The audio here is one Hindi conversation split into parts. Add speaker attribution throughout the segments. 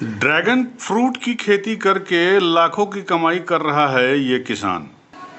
Speaker 1: ड्रैगन फ्रूट की खेती करके लाखों की कमाई कर रहा है ये किसान।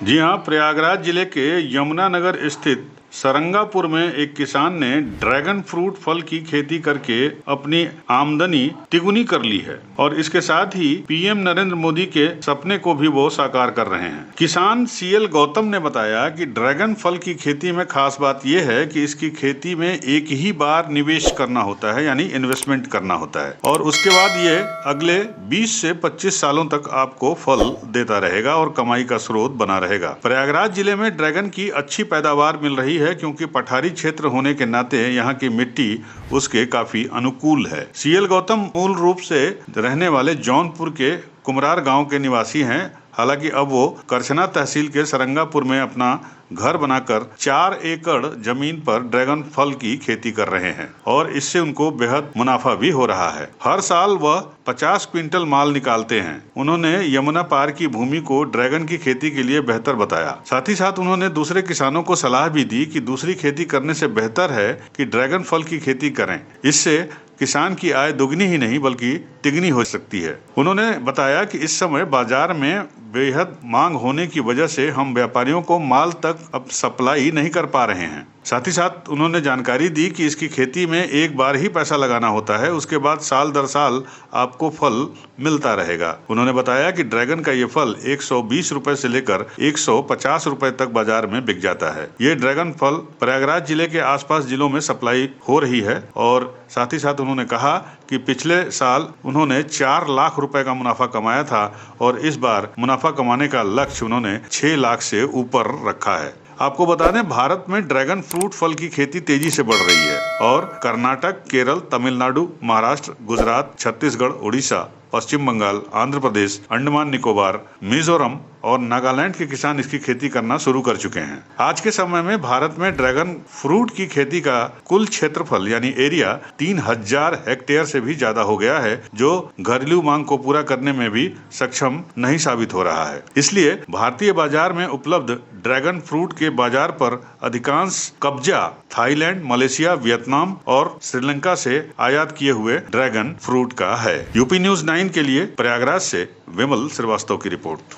Speaker 1: जी हां, प्रयागराज जिले के यमुनानगर स्थित सरंगापुर में एक किसान ने ड्रैगन फ्रूट फल की खेती करके अपनी आमदनी तिगुनी कर ली है और इसके साथ ही पीएम नरेंद्र मोदी के सपने को भी वो साकार कर रहे हैं। किसान सीएल गौतम ने बताया कि ड्रैगन फल की खेती में खास बात यह है कि इसकी खेती में एक ही बार निवेश करना होता है, यानी इन्वेस्टमेंट करना होता है और उसके बाद ये अगले 20 से 25 सालों तक आपको फल देता रहेगा और कमाई का स्रोत बना रहेगा। प्रयागराज जिले में ड्रैगन की अच्छी पैदावार मिल रही है क्योंकि पठारी क्षेत्र होने के नाते यहाँ की मिट्टी उसके काफी अनुकूल है। सीएल गौतम मूल रूप से रहने वाले जौनपुर के कुमरार गांव के निवासी हैं। हालांकि अब वो करछना तहसील के सरंगापुर में अपना घर बनाकर 4 एकड़ जमीन पर ड्रैगन फल की खेती कर रहे हैं और इससे उनको बेहद मुनाफा भी हो रहा है। हर साल वह 50 क्विंटल माल निकालते हैं। उन्होंने यमुना पार की भूमि को ड्रैगन की खेती के लिए बेहतर बताया। साथ ही साथ उन्होंने दूसरे किसानों को सलाह भी दी कि दूसरी खेती करने से बेहतर है कि ड्रैगन फल की खेती करें। इससे किसान की आय दुगनी ही नहीं बल्कि तिगनी हो सकती है। उन्होंने बताया कि इस समय बाजार में बेहद मांग होने की वजह से हम व्यापारियों को माल तक अब सप्लाई नहीं कर पा रहे हैं। साथ ही साथ उन्होंने जानकारी दी कि इसकी खेती में एक बार ही पैसा लगाना होता है, उसके बाद साल दर साल आपको फल मिलता रहेगा। उन्होंने बताया कि ड्रैगन का ये फल 120 रुपए से लेकर 150 रुपए तक बाजार में बिक जाता है। ये ड्रैगन फल प्रयागराज जिले के आसपास जिलों में सप्लाई हो रही है और साथ ही साथ उन्होंने कहा कि पिछले साल उन्होंने 4 लाख रुपए का मुनाफा कमाया था और इस बार मुनाफा कमाने का लक्ष्य उन्होंने 6 लाख से ऊपर रखा है। आपको बता दें, भारत में ड्रैगन फ्रूट फल की खेती तेजी से बढ़ रही है और कर्नाटक, केरल, तमिलनाडु, महाराष्ट्र, गुजरात, छत्तीसगढ़, उड़ीसा, पश्चिम बंगाल, आंध्र प्रदेश, अंडमान निकोबार, मिजोरम और नागालैंड के किसान इसकी खेती करना शुरू कर चुके हैं। आज के समय में भारत में ड्रैगन फ्रूट की खेती का कुल क्षेत्रफल यानी एरिया 3000 हेक्टेयर से भी ज्यादा हो गया है, जो घरेलू मांग को पूरा करने में भी सक्षम नहीं साबित हो रहा है। इसलिए भारतीय बाजार में उपलब्ध ड्रैगन फ्रूट के बाजार पर अधिकांश कब्जा थाईलैंड, मलेशिया, वियतनाम और श्रीलंका से आयात किए हुए ड्रैगन फ्रूट का है। यूपी न्यूज़ 9 के लिए प्रयागराज से विमल श्रीवास्तव की रिपोर्ट।